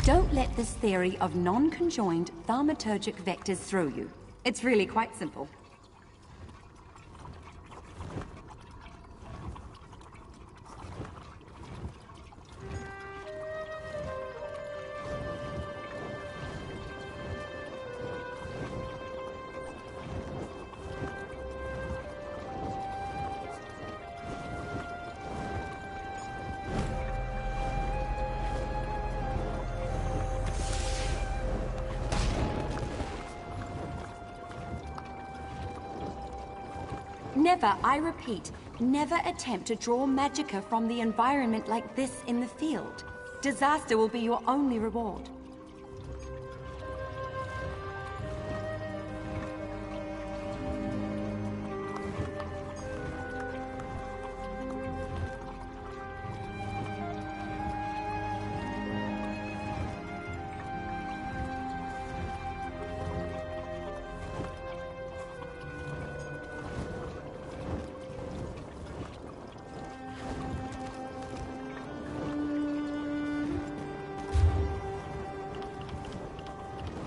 Don't let this theory of non-conjoined thaumaturgic vectors throw you. It's really quite simple. Never, I repeat, never attempt to draw magicka from the environment like this in the field. Disaster will be your only reward.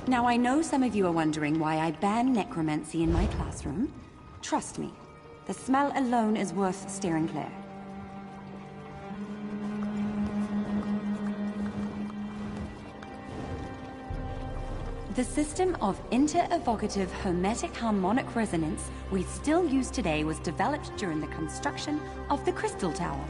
Now, I know some of you are wondering why I ban necromancy in my classroom. Trust me, the smell alone is worth steering clear. The system of inter-evocative hermetic harmonic resonance we still use today was developed during the construction of the Crystal Tower.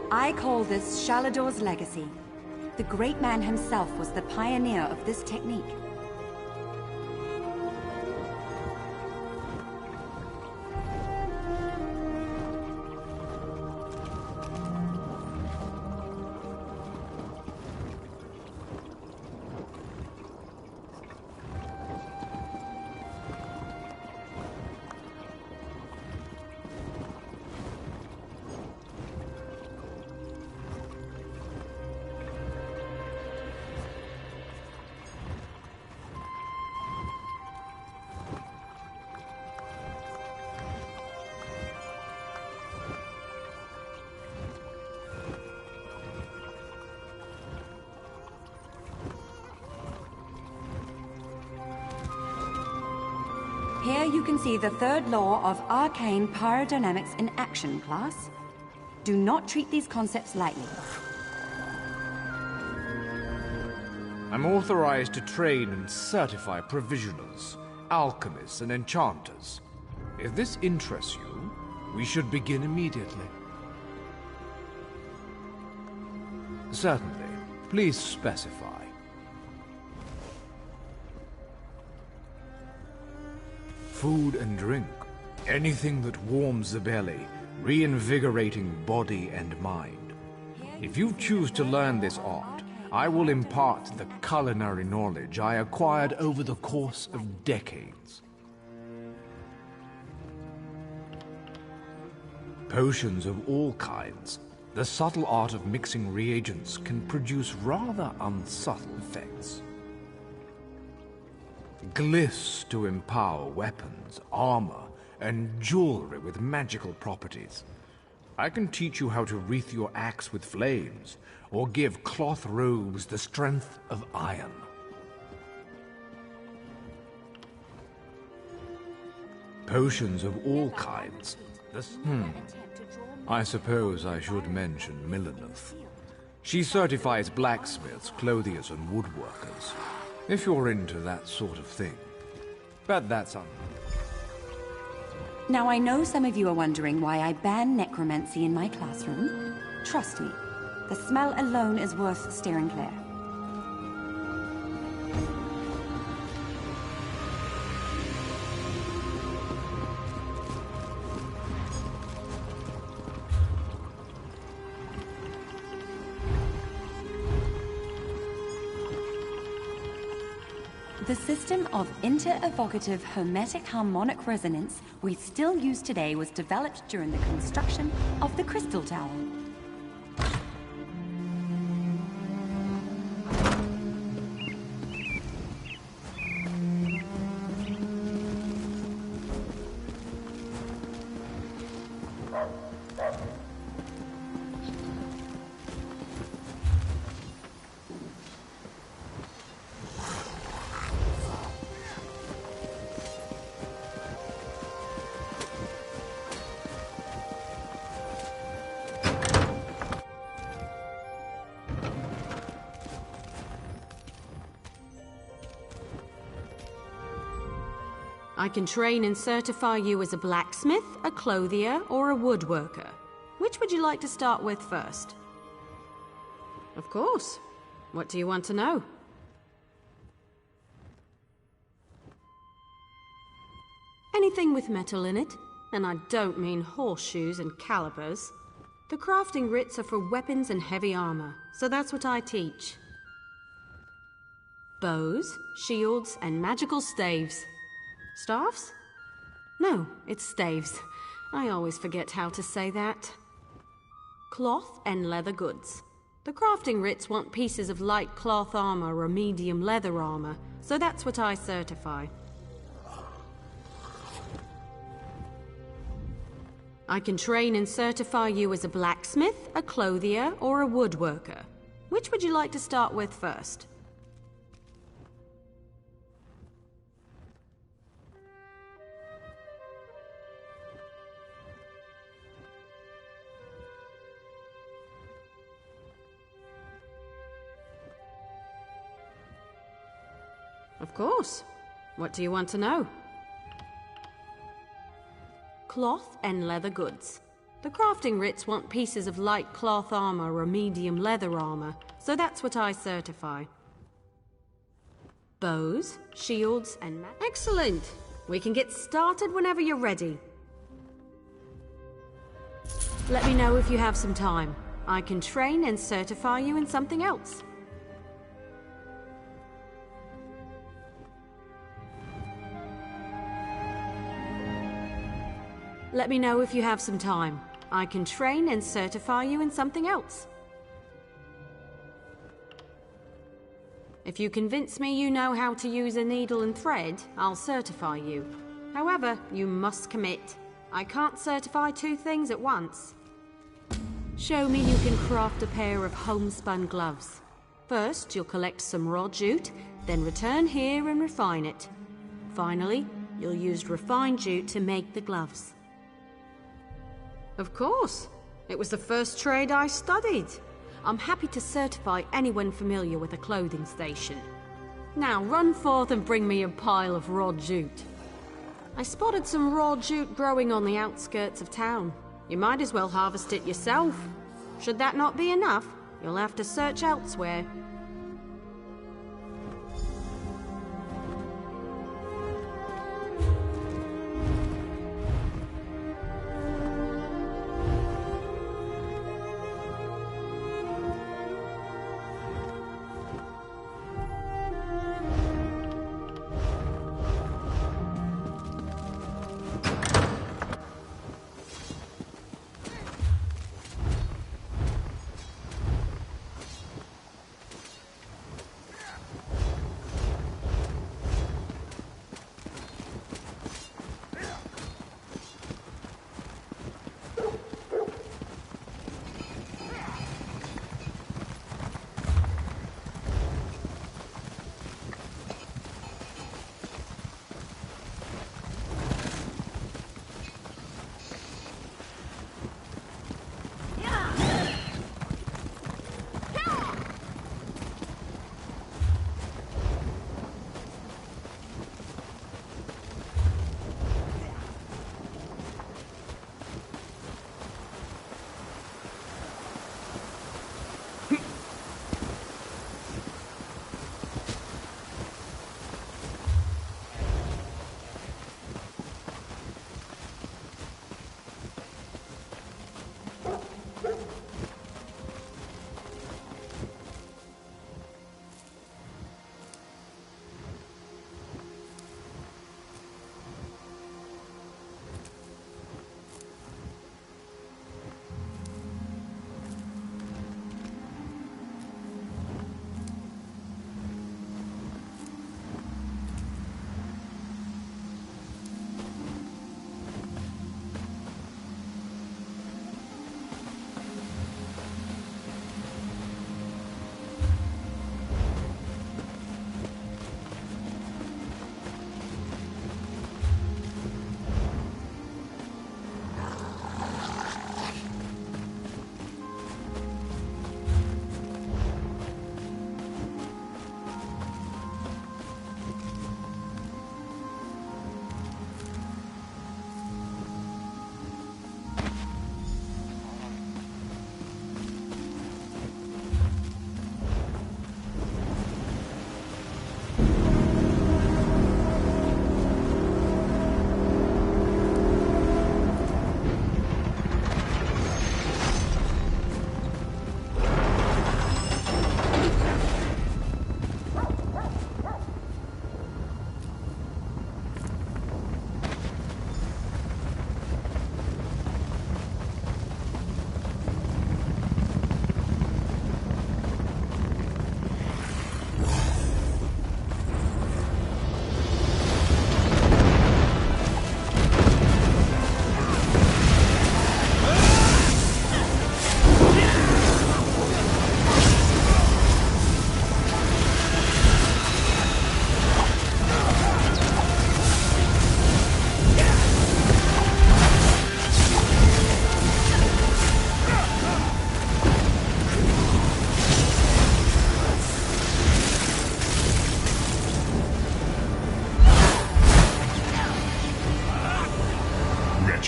I call this Shalador's legacy. The great man himself was the pioneer of this technique. Here you can see the third law of arcane pyrodynamics in action, class. Do not treat these concepts lightly. I'm authorized to train and certify provisionals, alchemists, and enchanters. If this interests you, we should begin immediately. Certainly. Please specify. Food and drink. Anything that warms the belly, reinvigorating body and mind. If you choose to learn this art, I will impart the culinary knowledge I acquired over the course of decades. Potions of all kinds. The subtle art of mixing reagents can produce rather unsubtle effects. Glyphs to empower weapons, armor, and jewelry with magical properties. I can teach you how to wreath your axe with flames, or give cloth robes the strength of iron. Potions of all kinds. I suppose I should mention Milleneth. She certifies blacksmiths, clothiers, and woodworkers. If you're into that sort of thing. But that's Now, I know some of you are wondering why I ban necromancy in my classroom. Trust me, the smell alone is worth steering clear. The system of inter-evocative hermetic harmonic resonance we still use today was developed during the construction of the Crystal Tower. I can train and certify you as a blacksmith, a clothier, or a woodworker. Which would you like to start with first? Of course. What do you want to know? Anything with metal in it, and I don't mean horseshoes and calipers. The crafting writs are for weapons and heavy armor, so that's what I teach. Bows, shields, and magical staves. Staffs? No, it's staves. I always forget how to say that. Cloth and leather goods. The crafting writs want pieces of light cloth armor or medium leather armor, so that's what I certify. I can train and certify you as a blacksmith, a clothier, or a woodworker. Which would you like to start with first? Of course. What do you want to know? Cloth and leather goods. The crafting writs want pieces of light cloth armor or medium leather armor, so that's what I certify. Bows, shields, and Excellent! We can get started whenever you're ready. Let me know if you have some time. I can train and certify you in something else. Let me know if you have some time. I can train and certify you in something else. If you convince me you know how to use a needle and thread, I'll certify you. However, you must commit. I can't certify two things at once. Show me you can craft a pair of homespun gloves. First, you'll collect some raw jute, then return here and refine it. Finally, you'll use refined jute to make the gloves. Of course. It was the first trade I studied. I'm happy to certify anyone familiar with a clothing station. Now run forth and bring me a pile of raw jute. I spotted some raw jute growing on the outskirts of town. You might as well harvest it yourself. Should that not be enough, you'll have to search elsewhere.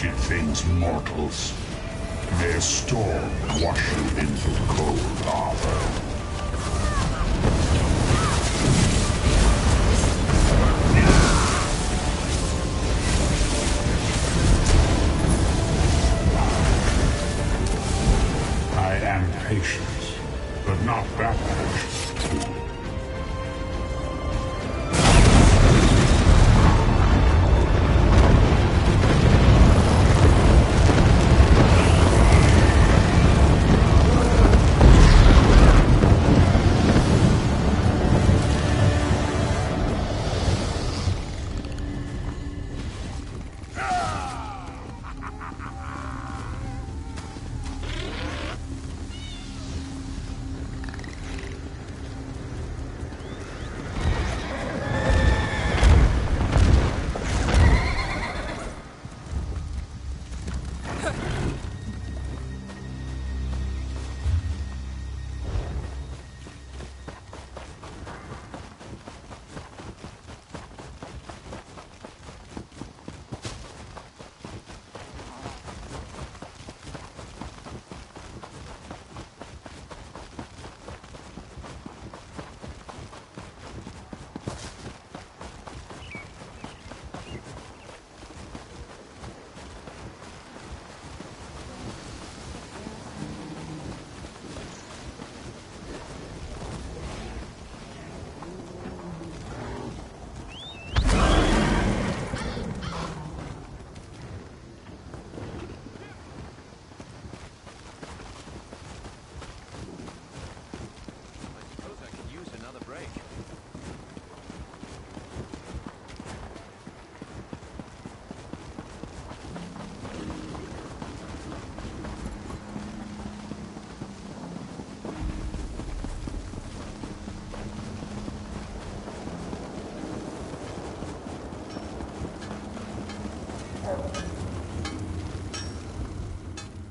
wretched things, mortals. May a storm wash you into cold harbor. I am patient, but not that patient.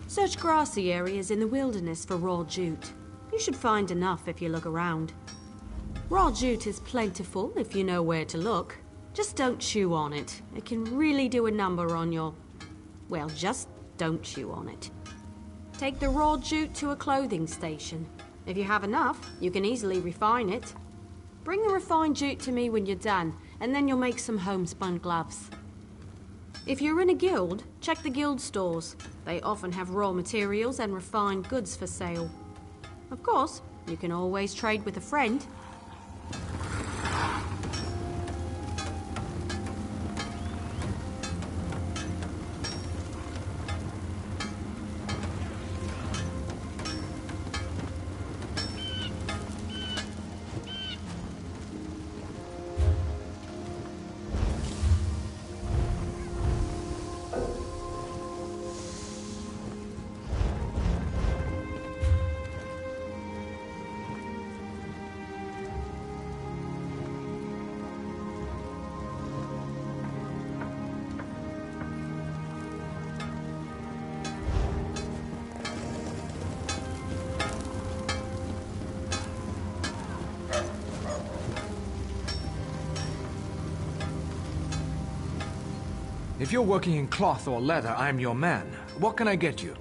Search grassy areas in the wilderness for raw jute. You should find enough if you look around. Raw jute is plentiful if you know where to look. Just don't chew on it. It can really do a number on your... well, just don't chew on it. Take the raw jute to a clothing station. If you have enough, you can easily refine it. Bring the refined jute to me when you're done, and then you'll make some homespun gloves. If you're in a guild, check the guild stores. They often have raw materials and refined goods for sale. Of course, you can always trade with a friend. If you're working in cloth or leather, I'm your man. What can I get you?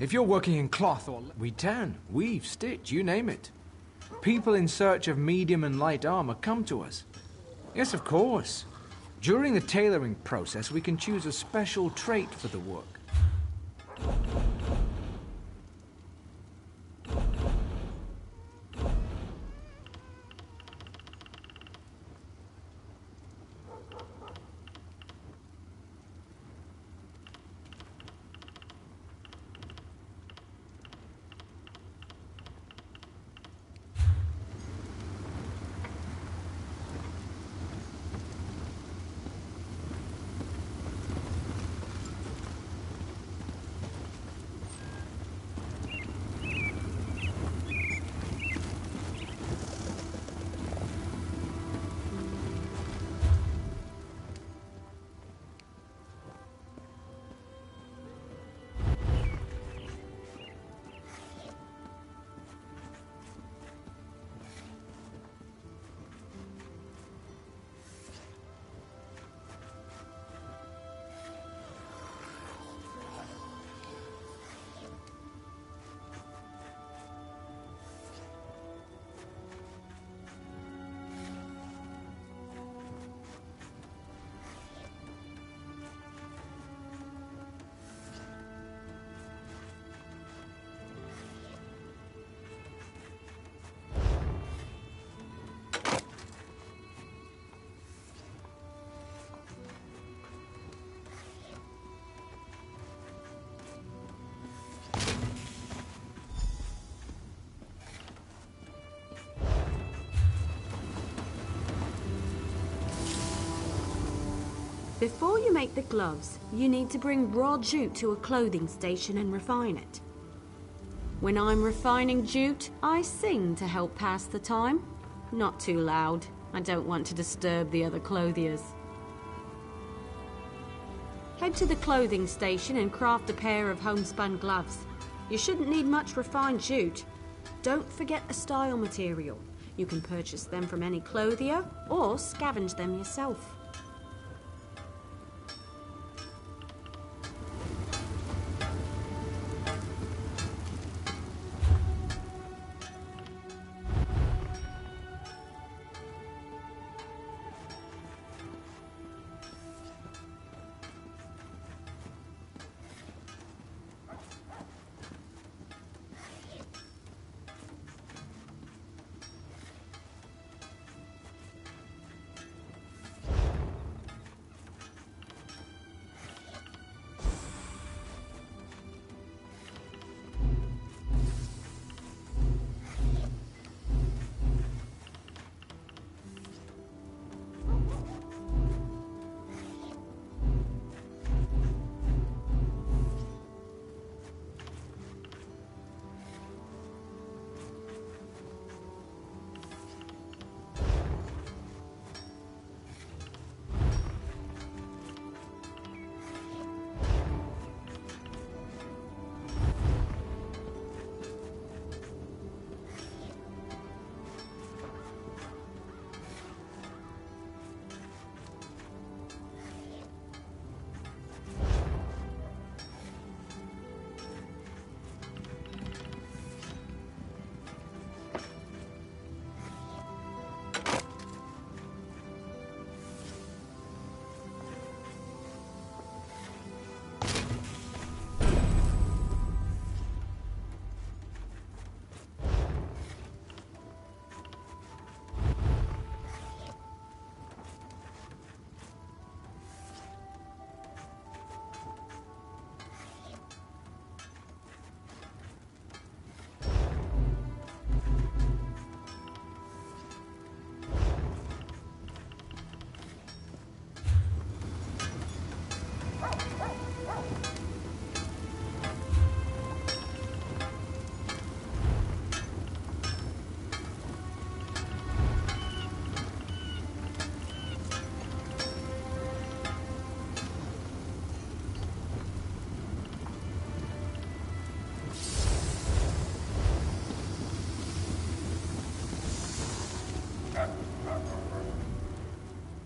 If you're working in cloth or... we tan, weave, stitch, you name it. People in search of medium and light armor come to us. Yes, of course. During the tailoring process, we can choose a special trait for the work. Before you make the gloves, you need to bring raw jute to a clothing station and refine it. When I'm refining jute, I sing to help pass the time. Not too loud. I don't want to disturb the other clothiers. Head to the clothing station and craft a pair of homespun gloves. You shouldn't need much refined jute. Don't forget the style material. You can purchase them from any clothier or scavenge them yourself.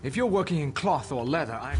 If you're working in cloth or leather, I'm...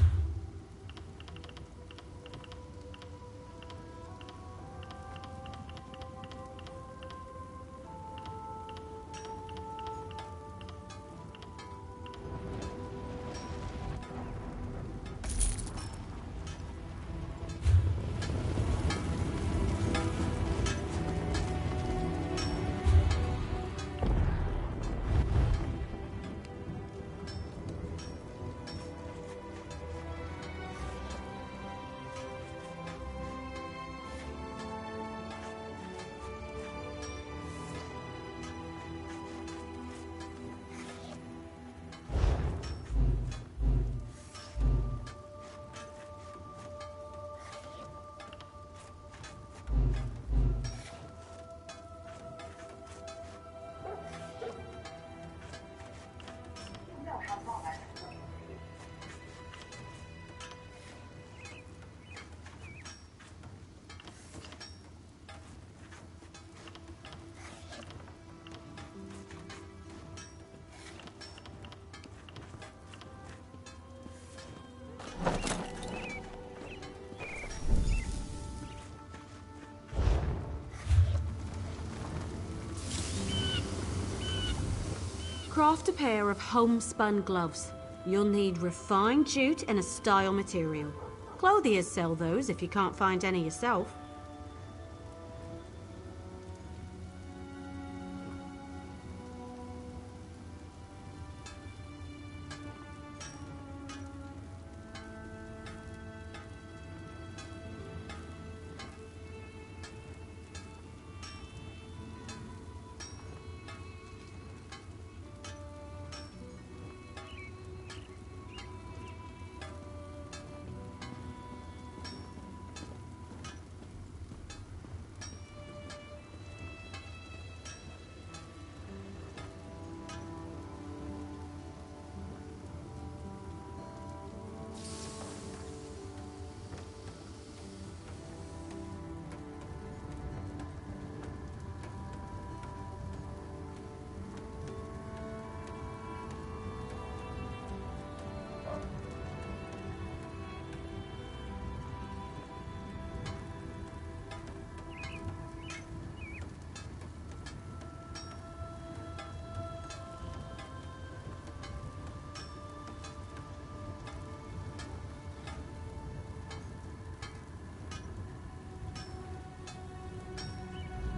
Craft a pair of homespun gloves. You'll need refined jute and a style material. Clothiers sell those if you can't find any yourself.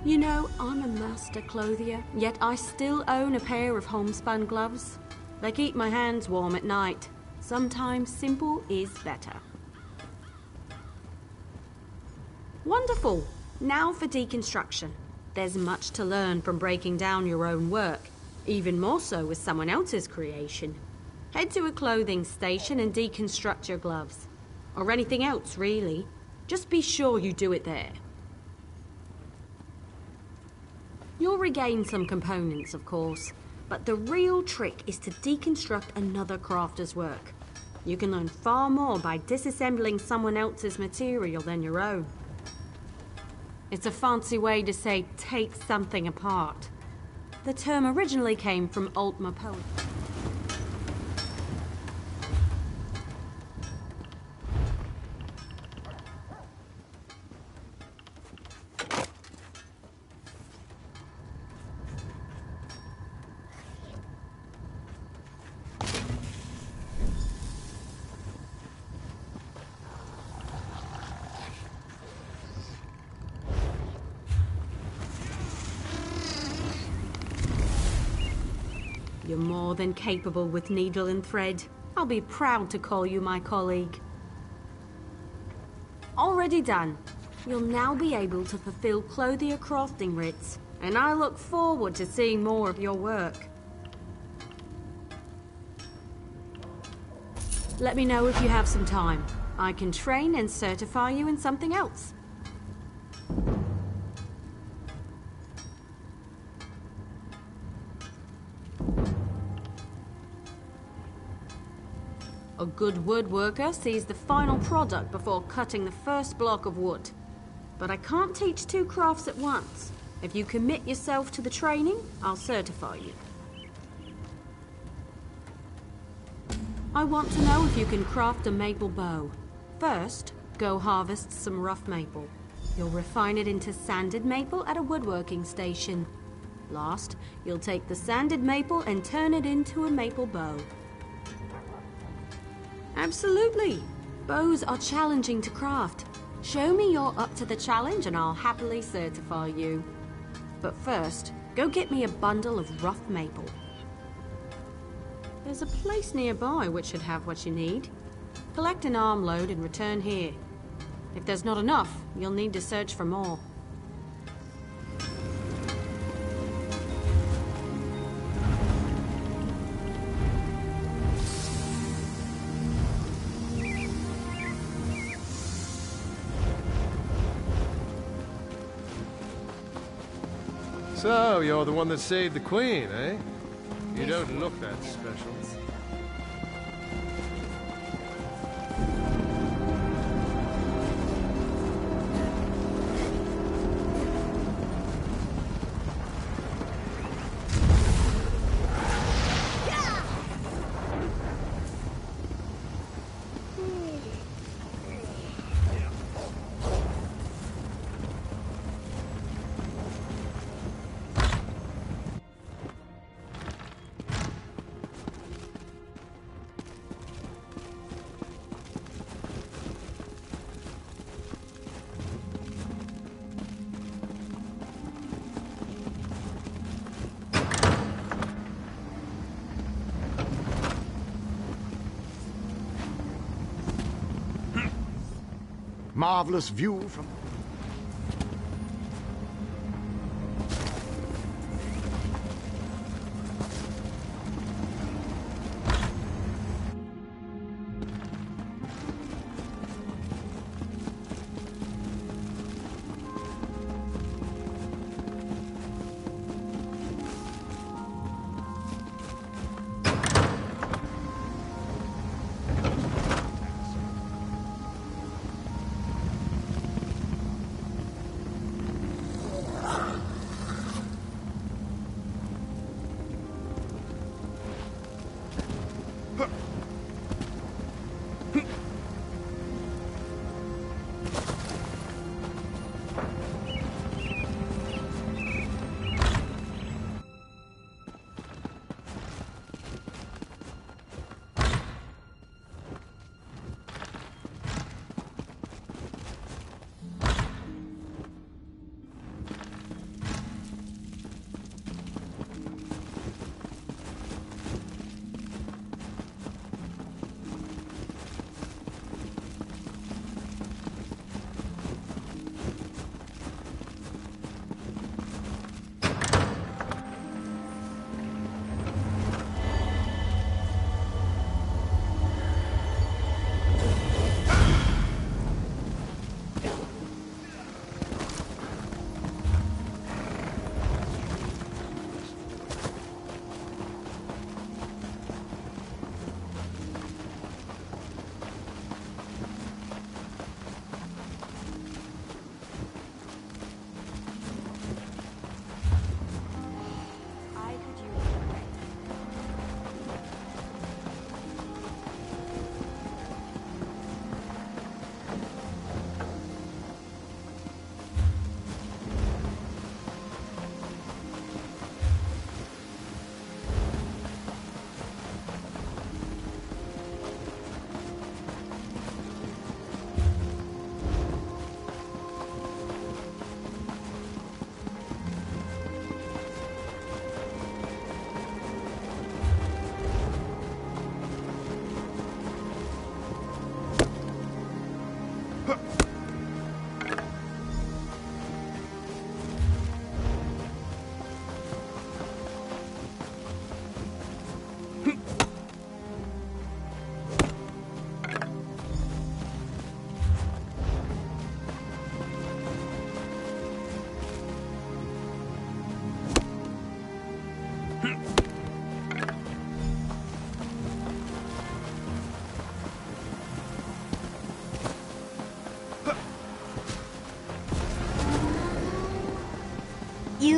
You know, I'm a master clothier, yet I still own a pair of homespun gloves. They keep my hands warm at night. Sometimes simple is better. Wonderful! Now for deconstruction. There's much to learn from breaking down your own work, even more so with someone else's creation. Head to a clothing station and deconstruct your gloves. Or anything else, really. Just be sure you do it there. You'll regain some components, of course, but the real trick is to deconstruct another crafter's work. You can learn far more by disassembling someone else's material than your own. It's a fancy way to say take something apart. The term originally came from Altmer poetry. You're more than capable with needle and thread. I'll be proud to call you my colleague. Already done. You'll now be able to fulfill clothier crafting writs, and I look forward to seeing more of your work. Let me know if you have some time. I can train and certify you in something else. A good woodworker sees the final product before cutting the first block of wood. But I can't teach two crafts at once. If you commit yourself to the training, I'll certify you. I want to know if you can craft a maple bow. First, go harvest some rough maple. You'll refine it into sanded maple at a woodworking station. Last, you'll take the sanded maple and turn it into a maple bow. Absolutely. Bows are challenging to craft. Show me you're up to the challenge and I'll happily certify you. But first, go get me a bundle of rough maple. There's a place nearby which should have what you need. Collect an armload and return here. If there's not enough, you'll need to search for more. So, you're the one that saved the Queen, eh? You don't look that special. Marvelous view from...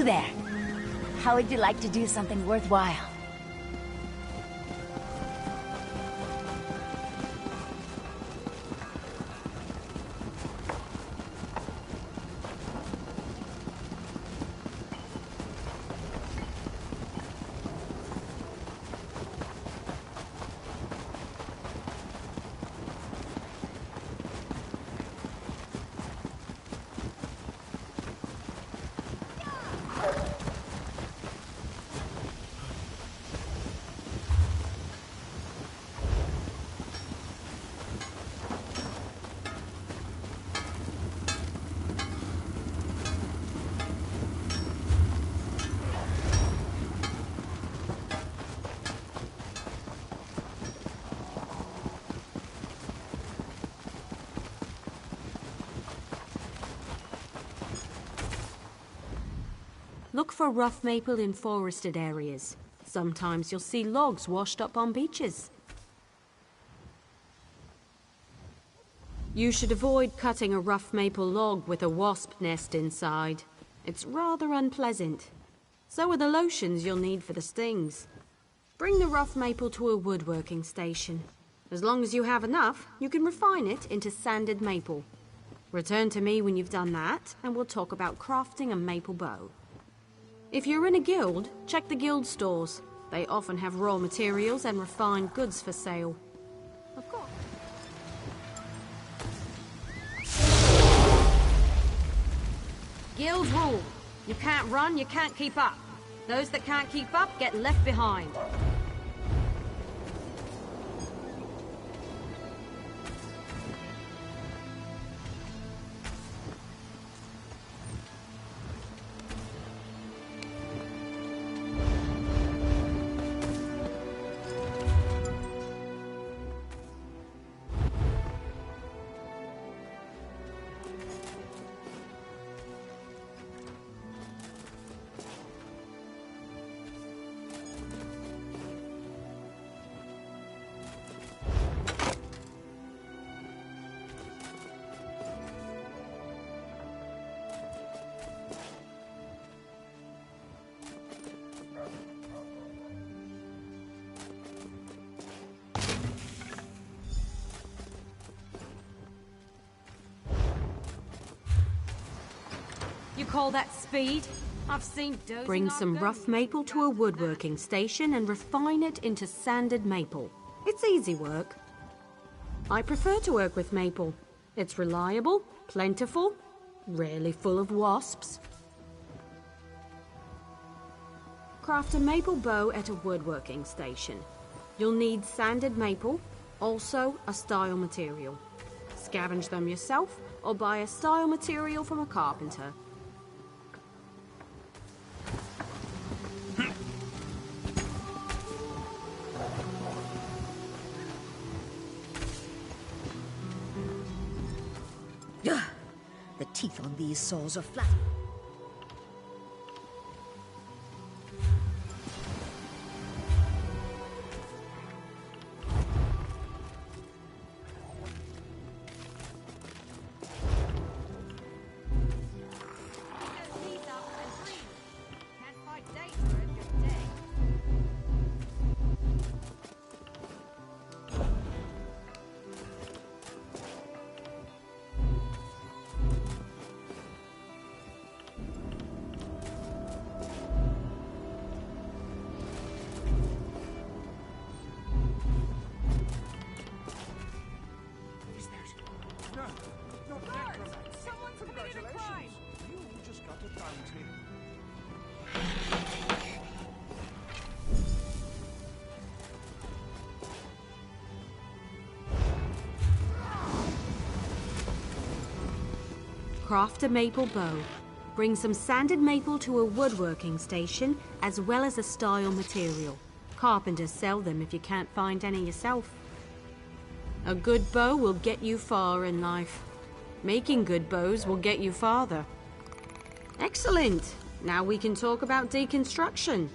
You there. How would you like to do something worthwhile? Look for rough maple in forested areas. Sometimes you'll see logs washed up on beaches. You should avoid cutting a rough maple log with a wasp nest inside. It's rather unpleasant. So are the lotions you'll need for the stings. Bring the rough maple to a woodworking station. As long as you have enough, you can refine it into sanded maple. Return to me when you've done that, and we'll talk about crafting a maple bow. If you're in a guild, check the guild stores. They often have raw materials and refined goods for sale. Of course. Guild rule. You can't run, you can't keep up. Those that can't keep up get left behind. You call that speed? I've seen dozing. Bring some rough maple to a woodworking station and refine it into sanded maple. It's easy work. I prefer to work with maple. It's reliable, plentiful, rarely full of wasps. Craft a maple bow at a woodworking station. You'll need sanded maple, also a style material. Scavenge them yourself or buy a style material from a carpenter. The teeth on these saws are flat. Craft a maple bow. Bring some sanded maple to a woodworking station, as well as a style material. Carpenters sell them if you can't find any yourself. A good bow will get you far in life. Making good bows will get you farther. Excellent! Now we can talk about deconstruction.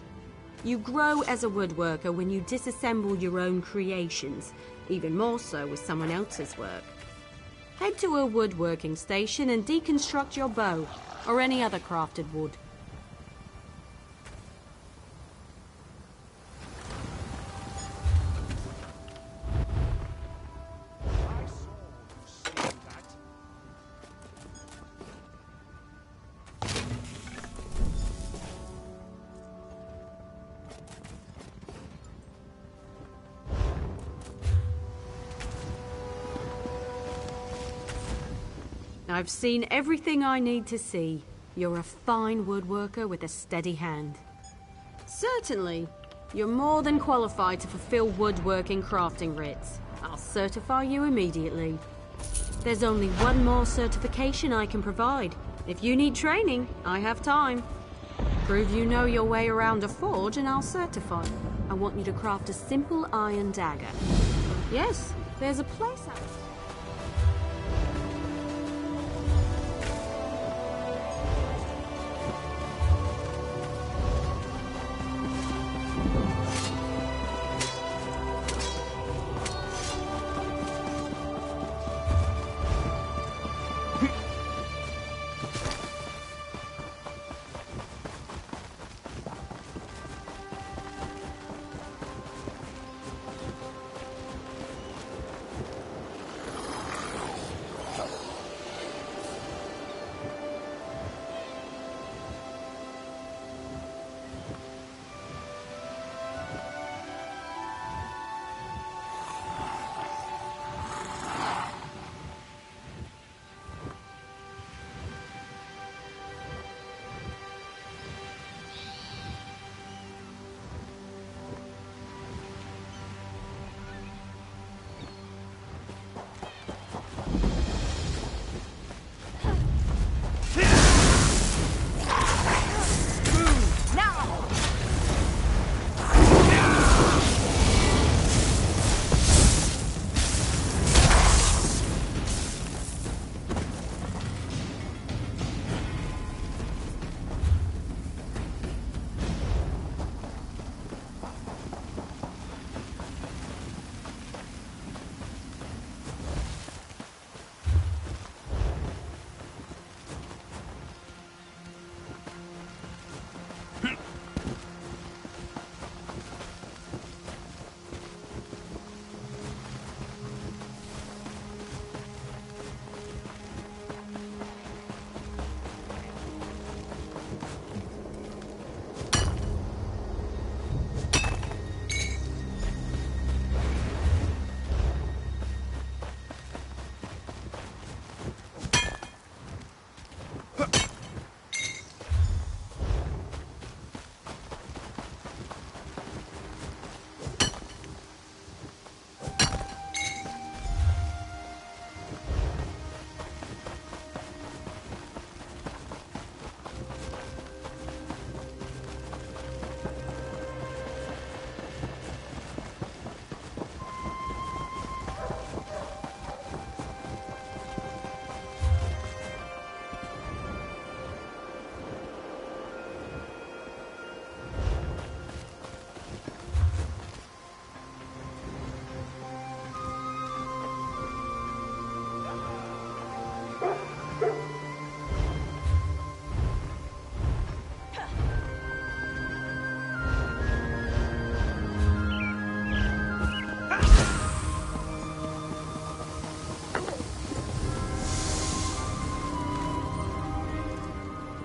You grow as a woodworker when you disassemble your own creations, even more so with someone else's work. Head to a woodworking station and deconstruct your bow, or any other crafted wood. I've seen everything I need to see. You're a fine woodworker with a steady hand. Certainly. You're more than qualified to fulfill woodworking crafting writs. I'll certify you immediately. There's only one more certification I can provide. If you need training, I have time. Prove you know your way around a forge and I'll certify. I want you to craft a simple iron dagger. Yes, there's a place out.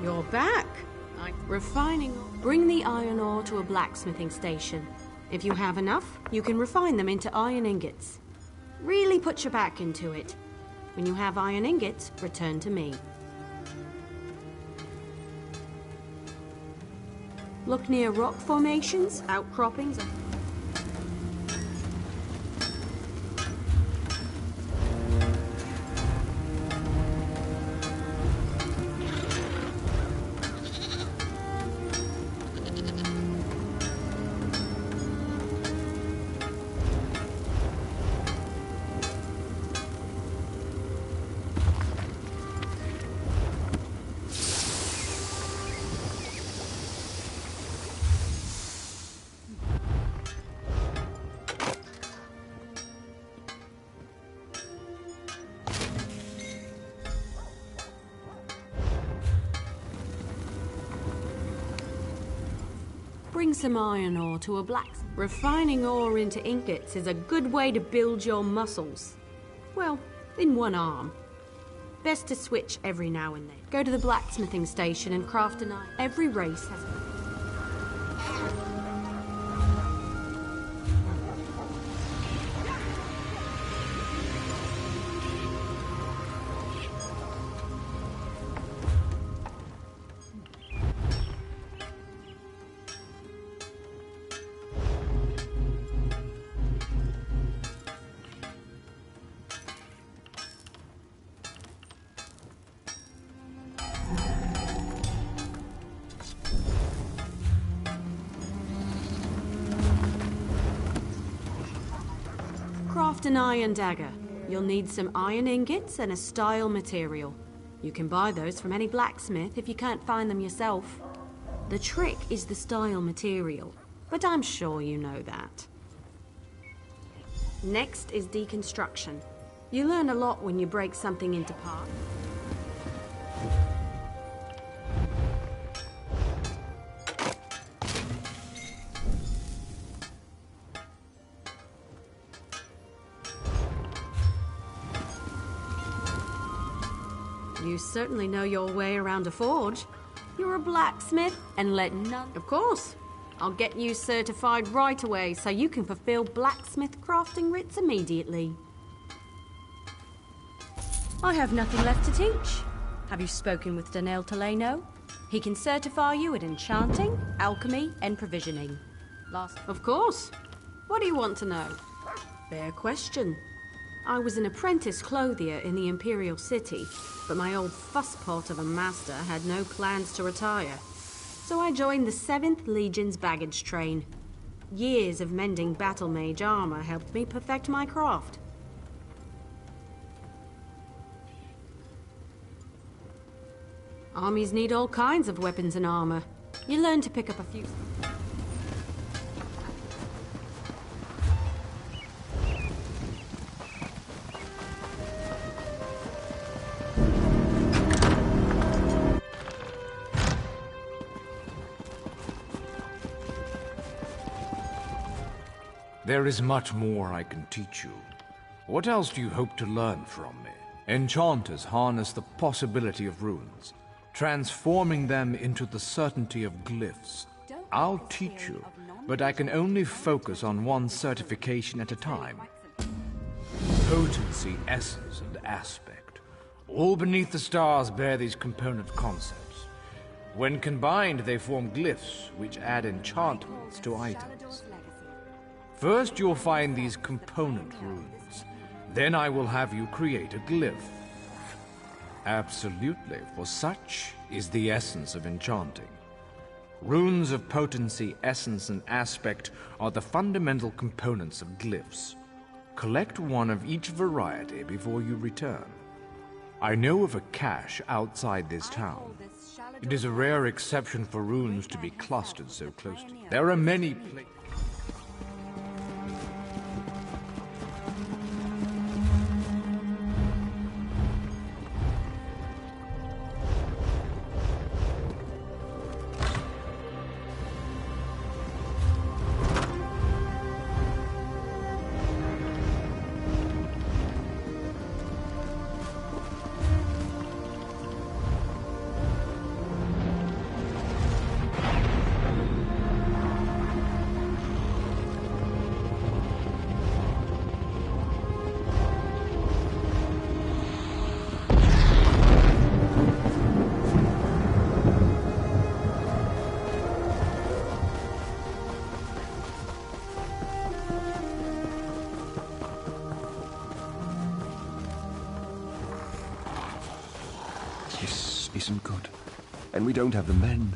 You're back. Refining. Bring the iron ore to a blacksmithing station. If you have enough, you can refine them into iron ingots. Really put your back into it. When you have iron ingots, return to me. Look near rock formations, outcroppings. Bring some iron ore to a blacksmith. Refining ore into ingots is a good way to build your muscles. Well, in one arm. Best to switch every now and then. Go to the blacksmithing station and craft an iron. Every race has a... craft an iron dagger, you'll need some iron ingots and a style material. You can buy those from any blacksmith if you can't find them yourself. The trick is the style material, but I'm sure you know that. Next is deconstruction. You learn a lot when you break something into parts. You certainly know your way around a forge. You're a blacksmith, and let none... Of course. I'll get you certified right away so you can fulfill blacksmith crafting writs immediately. I have nothing left to teach. Have you spoken with Daniel Teleno? He can certify you at enchanting, alchemy, and provisioning. Of course. What do you want to know? Fair question. I was an apprentice clothier in the Imperial City, but my old fusspot of a master had no plans to retire. So I joined the 7th Legion's baggage train. Years of mending battle mage armor helped me perfect my craft. Armies need all kinds of weapons and armor. You learn to pick up a few... There is much more I can teach you. What else do you hope to learn from me? Enchanters harness the possibility of runes, transforming them into the certainty of glyphs. I'll teach you, but I can only focus on one certification at a time. Potency, essence, and aspect. All beneath the stars bear these component concepts. When combined, they form glyphs, which add enchantments to items. First, you'll find these component runes. Then I will have you create a glyph. Absolutely, for such is the essence of enchanting. Runes of potency, essence, and aspect are the fundamental components of glyphs. Collect one of each variety before you return. I know of a cache outside this town. It is a rare exception for runes to be clustered so closely. There are many places. This isn't good. And we don't have the men.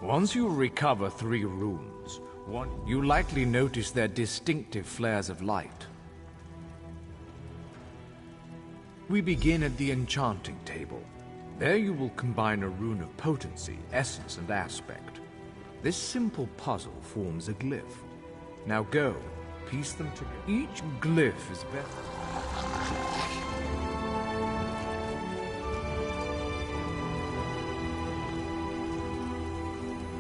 Once you recover 3 runes, you likely notice their distinctive flares of light. We begin at the enchanting table. There you will combine a rune of potency, essence, and aspect. This simple puzzle forms a glyph. Now go, piece them together. Each glyph is better.